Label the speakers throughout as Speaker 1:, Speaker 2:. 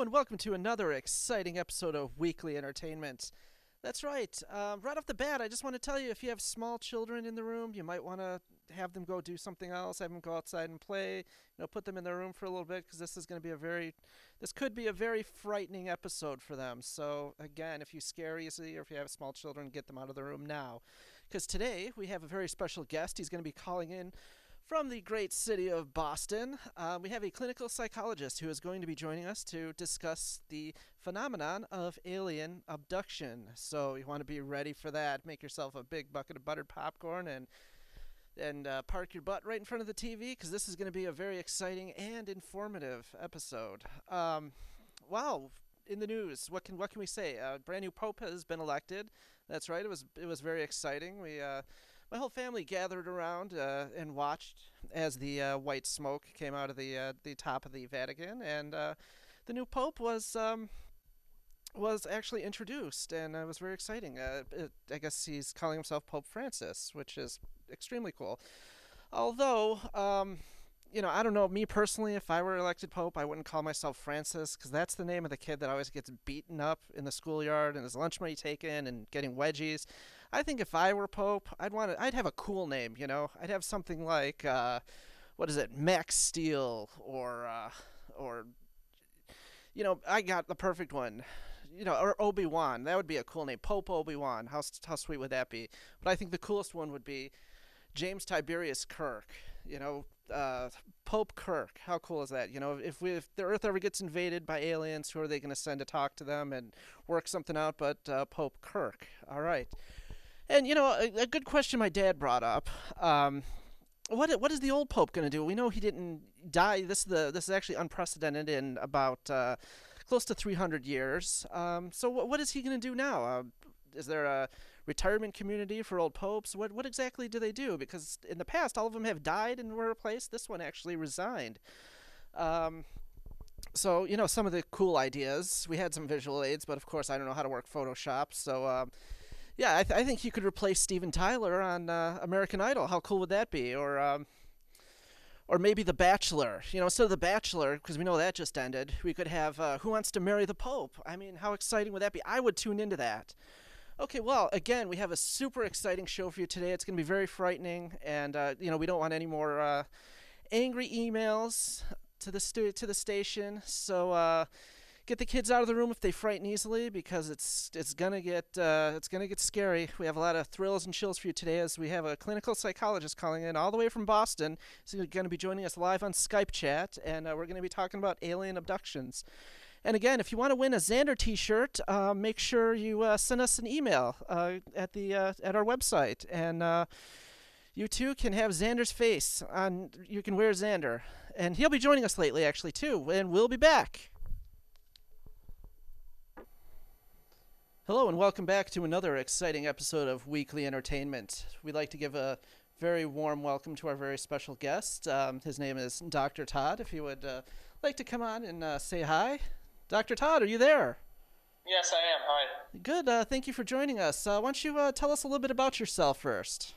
Speaker 1: Welcome to another exciting episode of Weekly Entertainment. That's right. Right off the bat, I just want to tell you, if you have small children in the room, you might want to have them go do something else, have them go outside and play, put them in their room for a little bit, because this could be a very frightening episode for them. So again, if you scare easily or if you have small children, get them out of the room now. Because today we have a very special guest. He's going to be calling in from the great city of Boston. We have a clinical psychologist who is going to be joining us to discuss the phenomenon of alien abduction. So you want to be ready for that. Make yourself a big bucket of buttered popcorn and park your butt right in front of the TV, because this is going to be a very exciting and informative episode. Wow, in the news, what can we say? A brand new pope has been elected. That's right. It was very exciting. My whole family gathered around and watched as the white smoke came out of the top of the Vatican, and the new pope was actually introduced, and it was very exciting. I guess he's calling himself Pope Francis, which is extremely cool. Although, I don't know, me personally, if I were elected pope, I wouldn't call myself Francis, because that's the name of the kid that always gets beaten up in the schoolyard and his lunch money taken and getting wedgies. I think if I were pope, I'd have a cool name, I'd have something like, Max Steel, or I got the perfect one, or Obi-Wan. That would be a cool name, Pope Obi-Wan. How sweet would that be? But I think the coolest one would be James Tiberius Kirk, Pope Kirk. How cool is that? If the Earth ever gets invaded by aliens, who are they going to send to talk to them and work something out but Pope Kirk? All right. And, a good question my dad brought up. What is the old pope going to do? We know he didn't die. This is actually unprecedented in about close to 300 years. So what is he going to do now? Is there a retirement community for old popes? What exactly do they do? Because in the past, all of them have died and were replaced. This one actually resigned. So, some of the cool ideas. We had some visual aids, but of course I don't know how to work Photoshop. So, yeah, I think you could replace Steven Tyler on American Idol. How cool would that be? Or maybe The Bachelor. Instead of The Bachelor, because we know that just ended, we could have Who Wants to Marry the Pope? I mean, how exciting would that be? I would tune into that. Okay, well, again, we have a super exciting show for you today. It's going to be very frightening, and we don't want any more angry emails to the station. So get the kids out of the room if they frighten easily, because it's gonna get scary. We have a lot of thrills and chills for you today, as we have a clinical psychologist calling in all the way from Boston. He's going to be joining us live on Skype chat, and we're going to be talking about alien abductions. And again, if you want to win a Xander T-shirt, make sure you send us an email at our website, and you too can have Xander's face on. You can wear Xander, and he'll be joining us lately, actually, too. And we'll be back. Hello and welcome back to another exciting episode of Weekly Entertainment. We'd like to give a very warm welcome to our very special guest. His name is Dr. Todd. If you would like to come on and say hi. Dr. Todd, are you there?
Speaker 2: Yes, I am. Hi.
Speaker 1: Good. Thank you for joining us. Why don't you tell us a little bit about yourself first?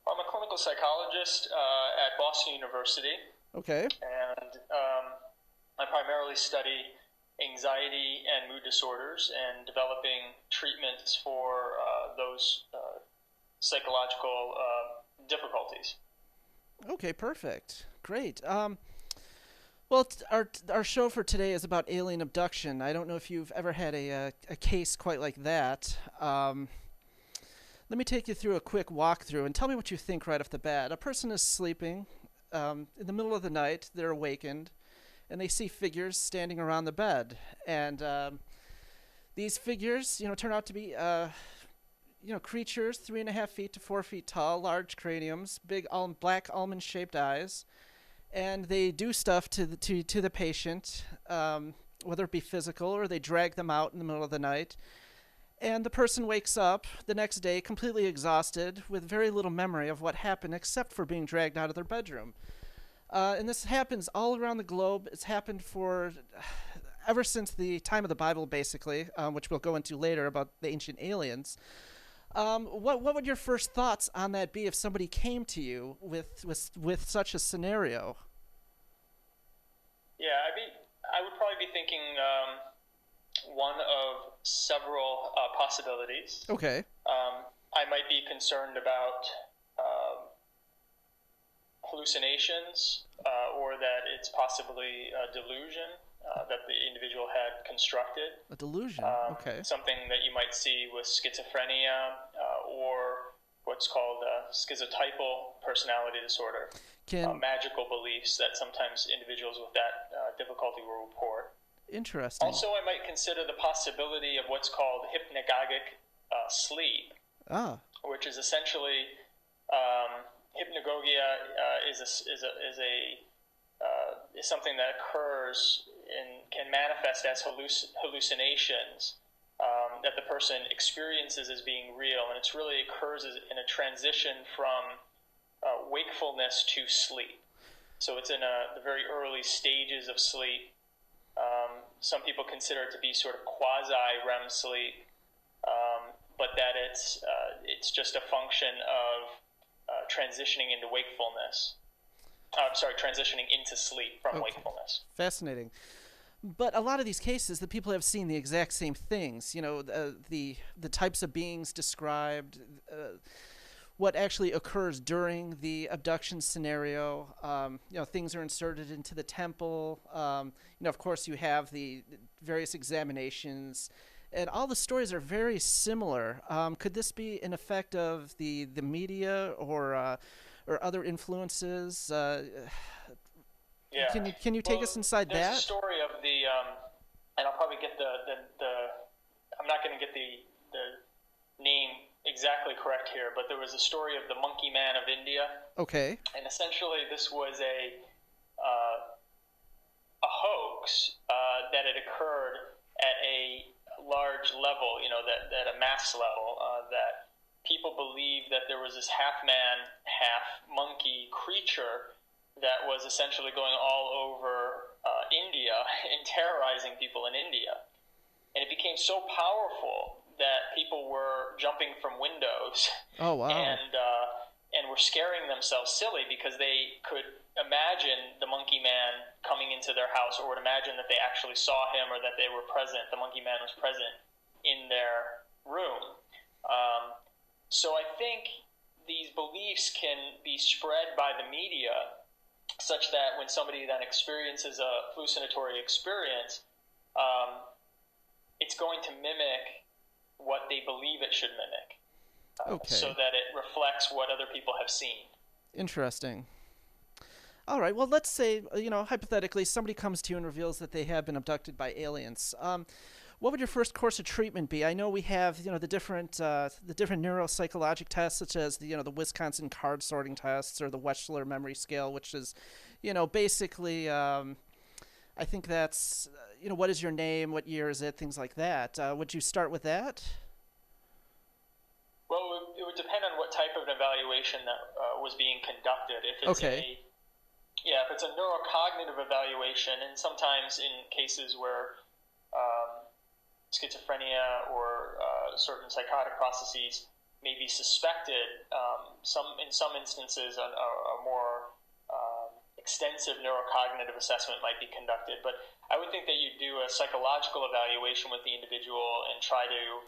Speaker 2: I'm a clinical psychologist at Boston University.
Speaker 1: Okay.
Speaker 2: And I primarily study anxiety and mood disorders and developing treatments for those psychological difficulties.
Speaker 1: Okay, perfect. Great. Well, our show for today is about alien abduction. I don't know if you've ever had a case quite like that. Let me take you through a quick walkthrough and tell me what you think right off the bat. A person is sleeping. In the middle of the night, they're awakened, and they see figures standing around the bed. And these figures, turn out to be, creatures 3.5 feet to 4 feet tall, large craniums, big black almond-shaped eyes, and they do stuff to the patient, whether it be physical or they drag them out in the middle of the night. And the person wakes up the next day completely exhausted with very little memory of what happened except for being dragged out of their bedroom. And this happens all around the globe. It's happened for ever since the time of the Bible, basically, which we'll go into later about the ancient aliens. What would your first thoughts on that be if somebody came to you with such a scenario?
Speaker 2: Yeah, I would probably be thinking one of several possibilities.
Speaker 1: Okay.
Speaker 2: I might be concerned about hallucinations, or that it's possibly a delusion that the individual had constructed.
Speaker 1: A delusion. Okay.
Speaker 2: Something that you might see with schizophrenia, or what's called schizotypal personality disorder. Magical beliefs that sometimes individuals with that difficulty will report.
Speaker 1: Interesting.
Speaker 2: Also, I might consider the possibility of what's called hypnagogic sleep, which is essentially hypnagogia is something that occurs and can manifest as hallucinations that the person experiences as being real, and it really occurs in a transition from wakefulness to sleep. So it's in the very early stages of sleep. Some people consider it to be sort of quasi-REM sleep, but that it's just a function of transitioning into wakefulness. Transitioning into sleep from wakefulness.
Speaker 1: Fascinating. But a lot of these cases, the people have seen the exact same things. The types of beings described, what actually occurs during the abduction scenario. Things are inserted into the temple. Of course, you have the various examinations, and all the stories are very similar. Could this be an effect of the media or other influences?
Speaker 2: Yeah.
Speaker 1: Can you take us inside that?
Speaker 2: There's a story of the, and I'll probably get the I'm not going to get the name exactly correct here, but there was a story of the Monkey Man of India.
Speaker 1: Okay. And
Speaker 2: essentially, this was a hoax that had occurred at a large level, that a mass level, that people believed that there was this half man, half monkey creature that was essentially going all over India and terrorizing people in India. And it became so powerful that people were jumping from windows.
Speaker 1: Oh, wow.
Speaker 2: And were scaring themselves silly because they could imagine the Monkey Man coming into their house, or would imagine that they actually saw him, or that they were present, the Monkey Man was present in their room. So I think these beliefs can be spread by the media such that when somebody then experiences a hallucinatory experience, it's going to mimic what they believe it should mimic, so that it reflects what other people have seen.
Speaker 1: Interesting. All right, well, let's say, hypothetically, somebody comes to you and reveals that they have been abducted by aliens. What would your first course of treatment be? I know we have, the different neuropsychologic tests, such as the Wisconsin card sorting tests, or the Wechsler memory scale, which is, basically, I think that's, what is your name, what year is it, things like that. Would you start with that?
Speaker 2: Well, it would depend on what type of an evaluation that was being conducted. If it's if it's a neurocognitive evaluation, and sometimes in cases where schizophrenia or certain psychotic processes may be suspected, in some instances a more extensive neurocognitive assessment might be conducted. But I would think that you do a psychological evaluation with the individual and try to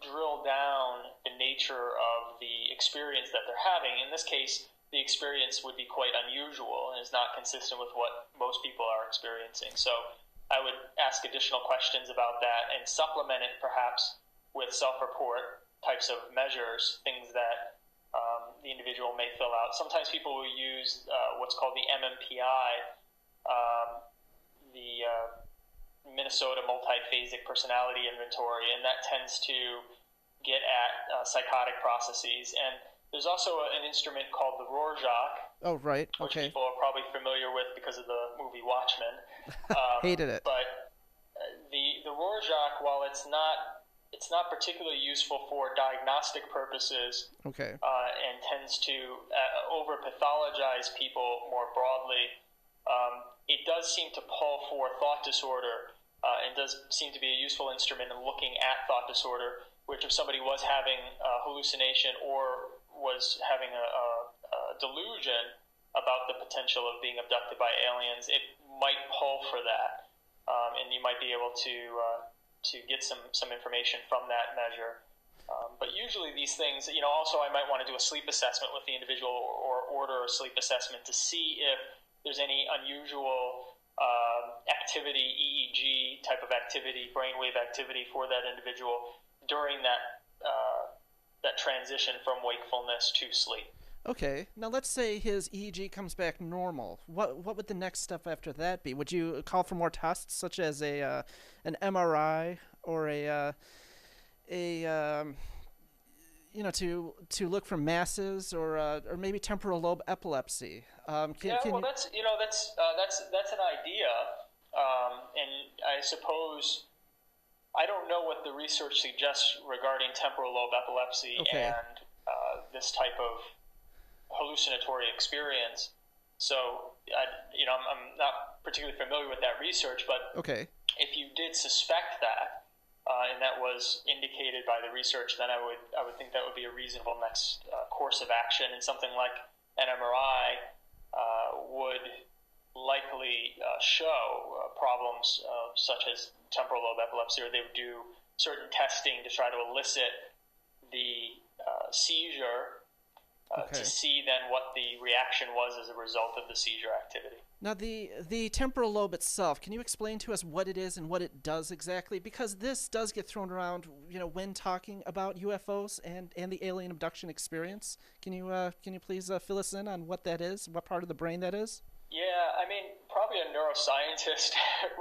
Speaker 2: drill down the nature of the experience that they're having. In this case, the experience would be quite unusual and is not consistent with what most people are experiencing. So I would ask additional questions about that and supplement it perhaps with self-report types of measures, things that the individual may fill out. Sometimes people will use what's called the MMPI, the Minnesota Multiphasic Personality Inventory, and that tends to get at psychotic processes. And there's also an instrument called the Rorschach.
Speaker 1: Oh, right.
Speaker 2: Which
Speaker 1: Okay.
Speaker 2: people are probably familiar with because of the movie Watchmen.
Speaker 1: Hated it.
Speaker 2: But the Rorschach, while it's not particularly useful for diagnostic purposes,
Speaker 1: Okay.
Speaker 2: and tends to over pathologize people more broadly, it does seem to pull for thought disorder, and does seem to be a useful instrument in looking at thought disorder. Which, if somebody was having a hallucination or was having a delusion about the potential of being abducted by aliens, it might pull for that, and you might be able to get some information from that measure. But usually these things, also I might want to do a sleep assessment with the individual or order a sleep assessment to see if there's any unusual activity, EEG type of activity, brainwave activity for that individual during that transition from wakefulness to sleep.
Speaker 1: Okay. Now let's say his EEG comes back normal. What would the next step after that be? Would you call for more tests, such as an MRI or to look for masses or maybe temporal lobe epilepsy?
Speaker 2: That's an idea, and I suppose I don't know what the research suggests regarding temporal lobe epilepsy and this type of hallucinatory experience. So, I'm not particularly familiar with that research, but if you did suspect that, and that was indicated by the research, then I would think that would be a reasonable next course of action, and something like an MRI would likely show problems such as temporal lobe epilepsy, or they would do certain testing to try to elicit the seizure to see then what the reaction was as a result of the seizure activity.
Speaker 1: Now, the temporal lobe itself, can you explain to us what it is and what it does exactly? Because this does get thrown around, when talking about UFOs and the alien abduction experience. Can you please fill us in on what that is, what part of the brain that is?
Speaker 2: Yeah, probably a neuroscientist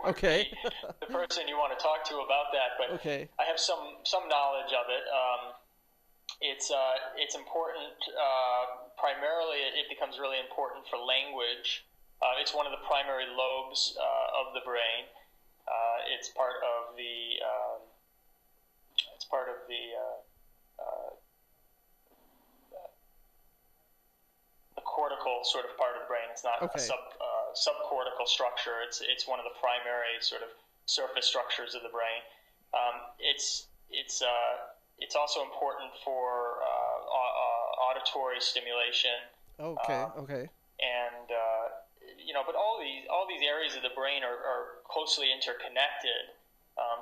Speaker 2: would be the person you want to talk to about that, but I have some knowledge of it. It's important, primarily it becomes really important for language. It's one of the primary lobes of the brain. It's part of the cortical sort of part of the brain. It's not a subcortical structure. It's one of the primary sort of surface structures of the brain. It's also important for auditory stimulation. And but all these areas of the brain are closely interconnected.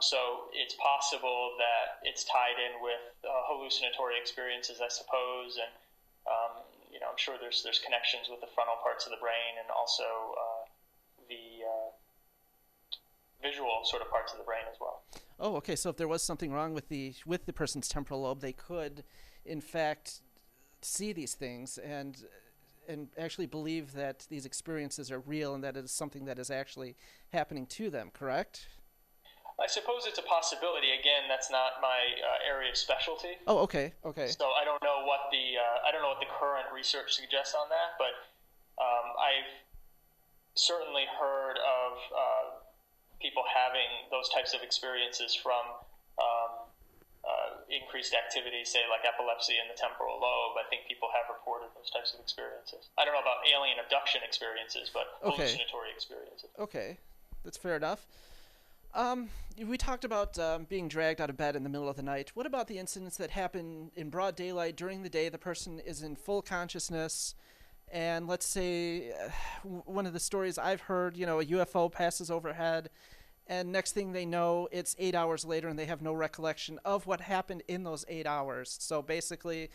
Speaker 2: So it's possible that it's tied in with hallucinatory experiences, I suppose, and I'm sure there's connections with the frontal parts of the brain and also the visual sort of parts of the brain as well.
Speaker 1: Oh, okay. So if there was something wrong with the person's temporal lobe, they could, in fact, see these things and actually believe that these experiences are real and that it is something that is actually happening to them. Correct?
Speaker 2: I suppose it's a possibility. Again, that's not my area of specialty.
Speaker 1: Oh, okay.
Speaker 2: So I don't know what the current research suggests on that, but I've certainly heard of people having those types of experiences from increased activity, say like epilepsy in the temporal lobe. I think people have reported those types of experiences. I don't know about alien abduction experiences, but hallucinatory experiences.
Speaker 1: Okay, that's fair enough. We talked about being dragged out of bed in the middle of the night. What about the incidents that happen in broad daylight during the day? The person is in full consciousness, and let's say one of the stories I've heard, a UFO passes overhead, and next thing they know, it's 8 hours later, and they have no recollection of what happened in those 8 hours. So basically,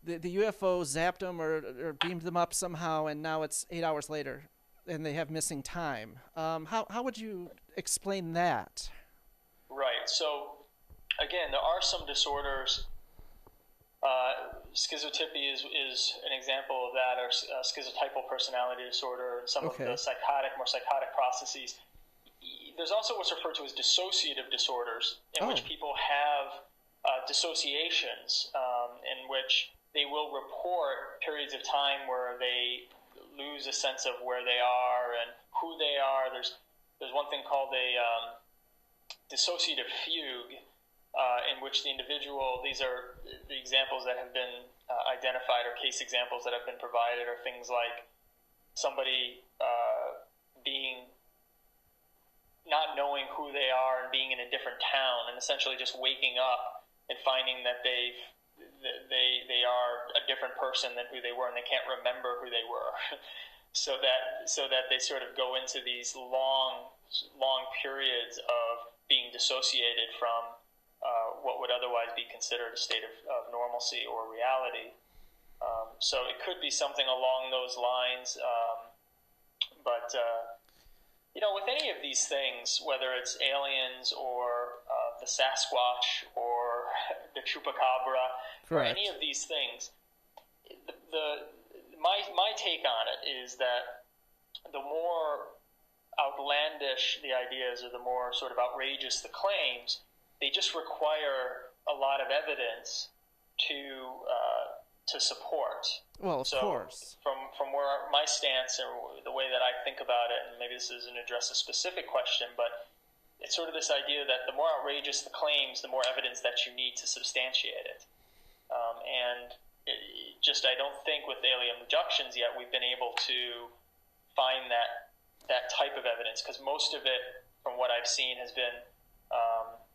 Speaker 1: the UFO zapped them or beamed them up somehow, and now it's 8 hours later, and they have missing time. How would you explain that?
Speaker 2: Right. So, again, there are some disorders. Schizotypy is an example of that, or schizotypal personality disorder, and some of the more psychotic processes. There's also what's referred to as dissociative disorders, in which people have dissociations, in which they will report periods of time where they lose a sense of where they are and who they are. There's one thing called a dissociative fugue, in which the individual, these are the examples that have been identified, or case examples that have been provided, are things like somebody being not knowing who they are and being in a different town, and essentially just waking up and finding that they are a different person than who they were, and they can't remember who they were. so that they sort of go into these long periods of being dissociated from what would otherwise be considered a state of normalcy or reality. So it could be something along those lines, but with any of these things, whether it's aliens or the Sasquatch or the Chupacabra, or any of these things, my take on it is that the more outlandish the ideas, or the more sort of outrageous the claims, they just require a lot of evidence to support.
Speaker 1: Well, of course.
Speaker 2: From where my stance, or the way that I think about it, and maybe this doesn't address a specific question, but it's sort of this idea that the more outrageous the claims, the more evidence that you need to substantiate it. I don't think with alien abductions yet we've been able to find that type of evidence, because most of it, from what I've seen, has been,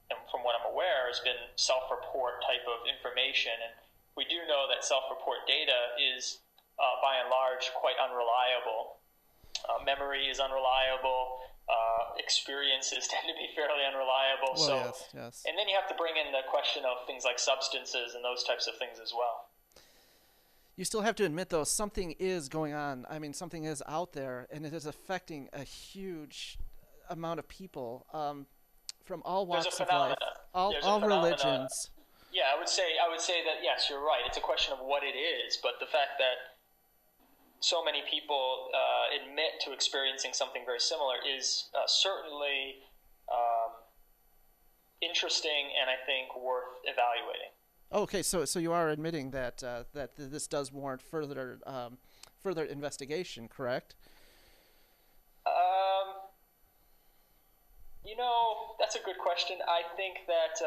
Speaker 2: and from what I'm aware, has been self-report type of information. And we do know that self-report data is, by and large, quite unreliable. Memory is unreliable. Experiences tend to be fairly unreliable.
Speaker 1: Well, yes.
Speaker 2: And then you have to bring in the question of things like substances and those types of things as well.
Speaker 1: You still have to admit, though, something is going on. I mean, something is out there, and it is affecting a huge amount of people from all walks of life, all religions.
Speaker 2: Yeah, I would say that, yes, you're right. It's a question of what it is, but the fact that so many people admit to experiencing something very similar is certainly interesting, and I think worth evaluating.
Speaker 1: Okay, so you are admitting that that this does warrant further investigation, correct?
Speaker 2: That's a good question. I think that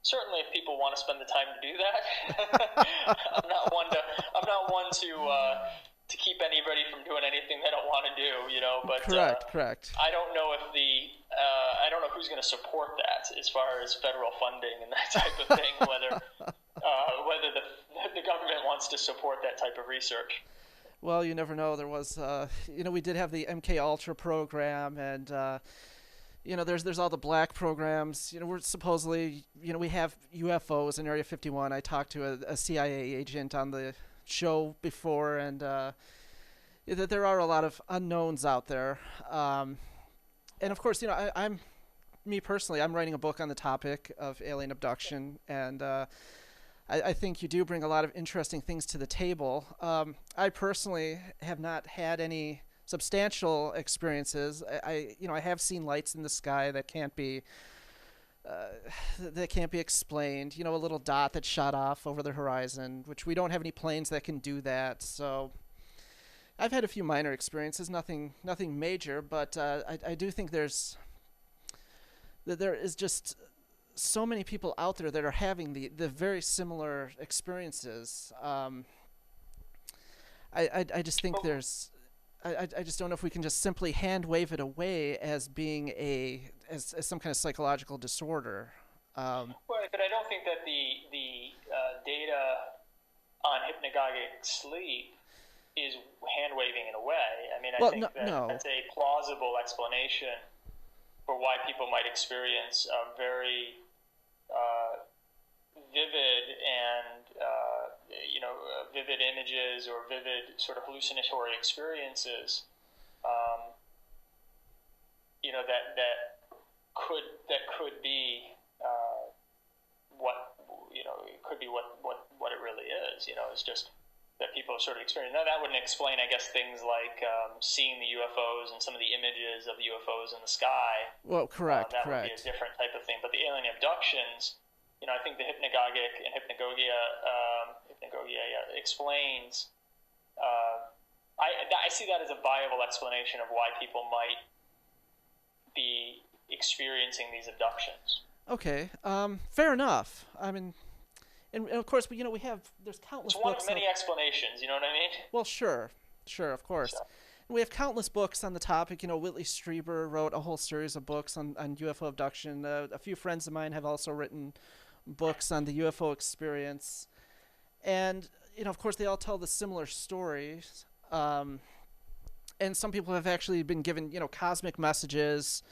Speaker 2: certainly if people want to spend the time to do that, I'm not one to keep anybody from doing anything they don't want to do. But
Speaker 1: correct.
Speaker 2: I don't know if I don't know who's going to support that as far as federal funding and that type of thing. Whether the government wants to support that type of research.
Speaker 1: Well, you never know. There was, we did have the MK Ultra program, and there's all the black programs. We're supposedly, we have UFOs in Area 51. I talked to a CIA agent on the show before, and there are a lot of unknowns out there. And of course, I'm writing a book on the topic of alien abduction, and I think you do bring a lot of interesting things to the table. I personally have not had any substantial experiences. I have seen lights in the sky that can't be explained. A little dot that shot off over the horizon, which we don't have any planes that can do that. So I've had a few minor experiences, nothing major, but I do think there is just so many people out there that are having the very similar experiences. I just think I just don't know if we can just simply hand wave it away as being as some kind of psychological disorder.
Speaker 2: Well, but I don't think that the data on hypnagogic sleep is hand waving it away. I mean, I think that's a plausible explanation for why people might experience a very vivid and vivid images or vivid sort of hallucinatory experiences, that could be it could be what it really is. It's just that people have sort of experienced. Now, that wouldn't explain, I guess, things like seeing the UFOs and some of the images of the UFOs in the sky.
Speaker 1: Well, correct.
Speaker 2: That would be a different type of thing. But the alien abductions, I think the hypnagogic and hypnagogia explains. I see that as a viable explanation of why people might be experiencing these abductions.
Speaker 1: Okay, fair enough. I mean, and of course, there's countless
Speaker 2: it's one
Speaker 1: books.
Speaker 2: Of many explanations, you know what I mean?
Speaker 1: Well, sure, of course.
Speaker 2: So.
Speaker 1: We have countless books on the topic. Whitley Strieber wrote a whole series of books on UFO abduction. A few friends of mine have also written books on the UFO experience. And, of course, they all tell the similar stories. And some people have actually been given, cosmic messages.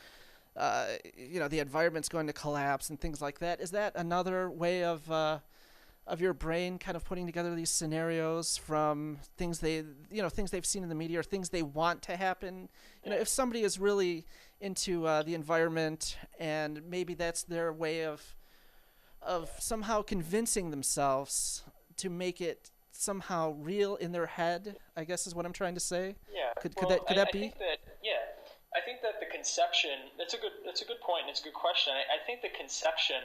Speaker 1: The environment's going to collapse and things like that. Is that another way of your brain kind of putting together these scenarios from things they've seen in the media or things they want to happen? If somebody is really into the environment, and maybe that's their way of somehow convincing themselves to make it somehow real in their head, I guess is what I'm trying to say.
Speaker 2: Yeah.
Speaker 1: Could that be?
Speaker 2: I think that the conception, that's a good point, and it's a good question. I think the conception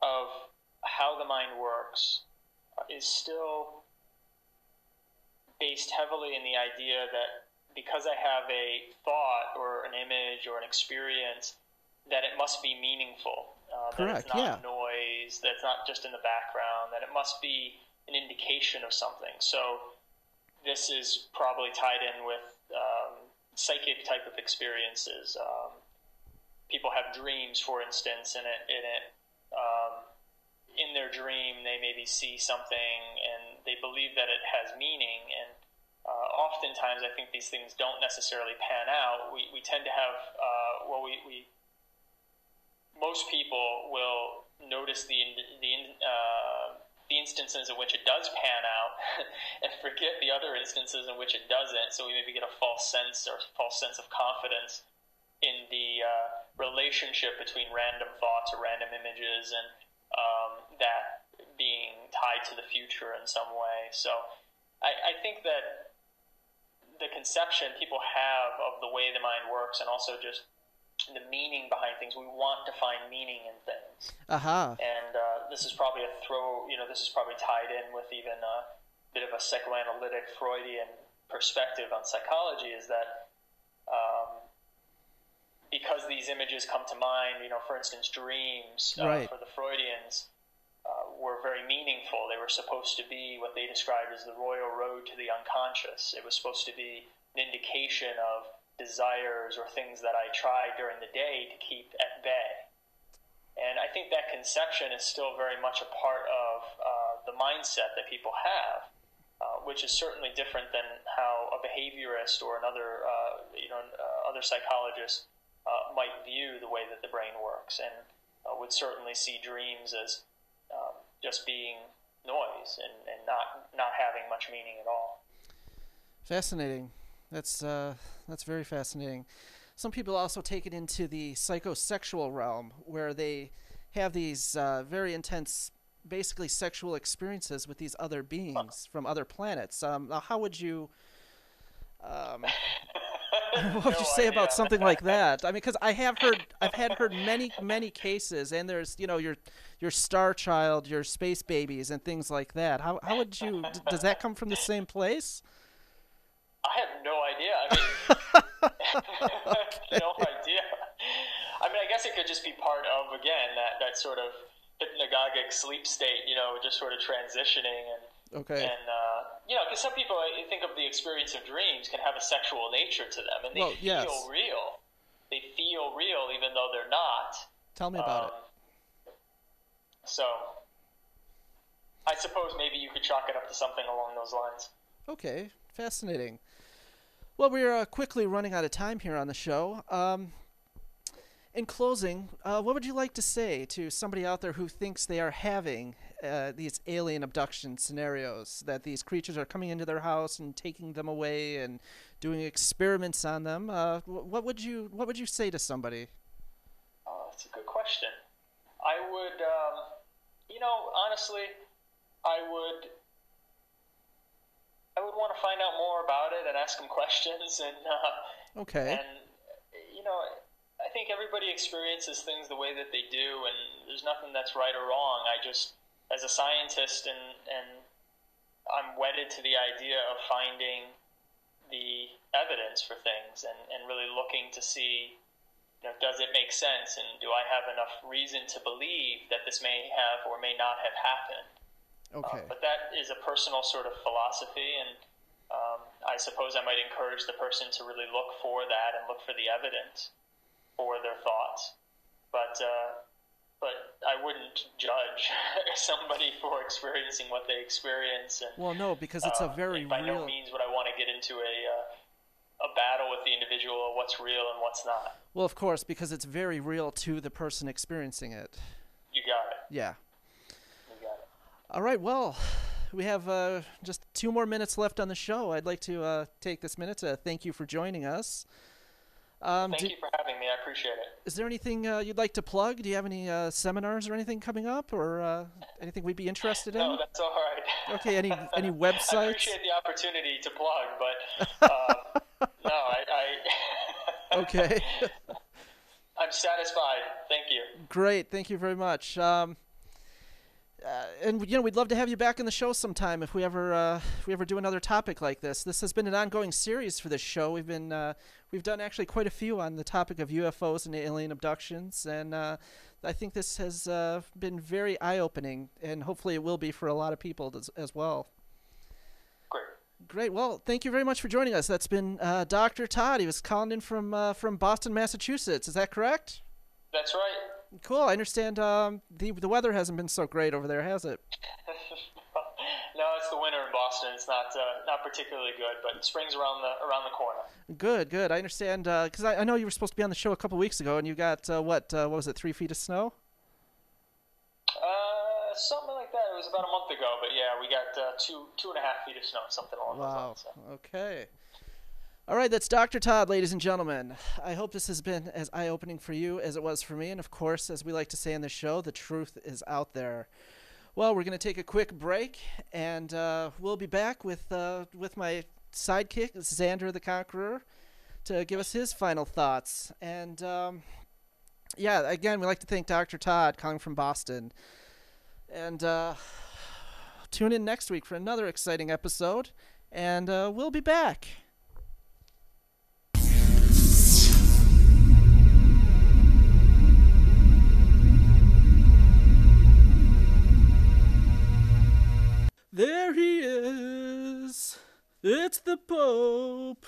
Speaker 2: of how the mind works is still based heavily in the idea that because I have a thought or an image or an experience, that it must be meaningful.
Speaker 1: Correct,
Speaker 2: that it's not noise, that it's not just in the background, that it must be an indication of something. So this is probably tied in with psychic type of experiences. People have dreams, for instance, in their dream they maybe see something and they believe that it has meaning, and oftentimes I think these things don't necessarily pan out. We tend to have most people will notice the instances in which it does pan out and forget the other instances in which it doesn't. So we maybe get a false sense of confidence in the relationship between random thoughts or random images and that being tied to the future in some way. So I think that the conception people have of the way the mind works, and also just the meaning behind things, we want to find meaning in things. And this is probably this is probably tied in with even a bit of a psychoanalytic Freudian perspective on psychology, is that because these images come to mind, for instance, dreams for the Freudians were very meaningful. They were supposed to be what they described as the royal road to the unconscious. It was supposed to be an indication of desires or things that I tried during the day to keep at bay. And I think that conception is still very much a part of the mindset that people have, which is certainly different than how a behaviorist or another, other psychologist might view the way that the brain works, and would certainly see dreams as just being noise and not having much meaning at all.
Speaker 1: Fascinating. That's very fascinating. Some people also take it into the psychosexual realm, where they have these very intense, basically sexual experiences with these other beings from other planets. How would you what would you say about something like that? I mean, because I've heard many cases, and there's your star child, your space babies, and things like that. How would you? Does that come from the same place?
Speaker 2: I have no idea. I mean, no idea. I mean, I guess it could just be part of, again, that sort of hypnagogic sleep state, just sort of transitioning and.
Speaker 1: Okay.
Speaker 2: And because some people, I think of the experience of dreams, can have a sexual nature to them, and they feel real. They feel real even though they're not.
Speaker 1: Tell me about it.
Speaker 2: So, I suppose maybe you could chalk it up to something along those lines.
Speaker 1: Okay, fascinating. Well, we're quickly running out of time here on the show. In closing, what would you like to say to somebody out there who thinks they are having these alien abduction scenarios, that these creatures are coming into their house and taking them away and doing experiments on them? What would you say to somebody?
Speaker 2: Oh, that's a good question. I would, honestly, I would, I would want to find out more about it and ask them questions,
Speaker 1: Okay.
Speaker 2: and you know, I think everybody experiences things the way that they do, and there's nothing that's right or wrong. I just, as a scientist, and I'm wedded to the idea of finding the evidence for things and really looking to see, does it make sense, and do I have enough reason to believe that this may have or may not have happened?
Speaker 1: Okay.
Speaker 2: But that is a personal sort of philosophy, and I suppose I might encourage the person to really look for that and look for the evidence for their thoughts. But I wouldn't judge somebody for experiencing what they experience. And
Speaker 1: Well, no, because it's a very
Speaker 2: by no
Speaker 1: real.
Speaker 2: means would I want to get into a battle with the individual of what's real and what's not.
Speaker 1: Well, of course, because it's very real to the person experiencing it.
Speaker 2: You got it.
Speaker 1: Yeah.
Speaker 2: You got it.
Speaker 1: All right. Well, we have just 2 more minutes left on the show. I'd like to take this minute to thank you for joining us.
Speaker 2: Thank you for having me. I appreciate it.
Speaker 1: Is there anything you'd like to plug? Do you have any seminars or anything coming up, or anything we'd be interested in?
Speaker 2: No, that's all right.
Speaker 1: Okay. Any websites?
Speaker 2: I appreciate the opportunity to plug, but no,
Speaker 1: Okay.
Speaker 2: I'm satisfied. Thank you.
Speaker 1: Great. Thank you very much. And we'd love to have you back on the show sometime if we ever do another topic like this. This has been an ongoing series for this show. We've done actually quite a few on the topic of UFOs and alien abductions, and I think this has been very eye-opening, and hopefully it will be for a lot of people as well. Great. Well, thank you very much for joining us. That's been Dr. Todd. He was calling in from Boston, Massachusetts. Is that correct?
Speaker 2: That's right.
Speaker 1: Cool. I understand the weather hasn't been so great over there, has it?
Speaker 2: No, it's the winter in Boston. It's not particularly good, but spring's around the corner.
Speaker 1: Good. I understand because I know you were supposed to be on the show a couple weeks ago, and you got what was it, 3 feet of snow?
Speaker 2: Something like that. It was about a month ago, but yeah, we got 2.5 feet of snow, something along those lines. So.
Speaker 1: Okay. All right, that's Dr. Todd, ladies and gentlemen. I hope this has been as eye-opening for you as it was for me, and of course, as we like to say on the show, the truth is out there. Well, we're going to take a quick break, and we'll be back with my sidekick, Xander the Conqueror, to give us his final thoughts. And again, we'd like to thank Dr. Todd, calling from Boston. And tune in next week for another exciting episode, and we'll be back. There he is. It's the Pope.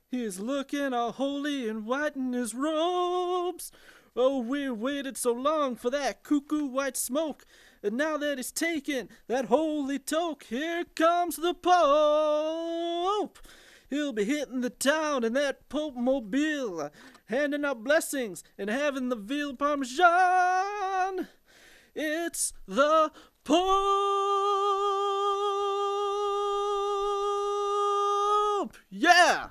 Speaker 1: He's looking all holy and white in his robes. Oh, we waited so long for that cuckoo white smoke. And now that he's taken that holy toke, here comes the Pope. He'll be hitting the town in that Pope mobile, handing out blessings and having the veal parmesan. It's the Pope! Yeah!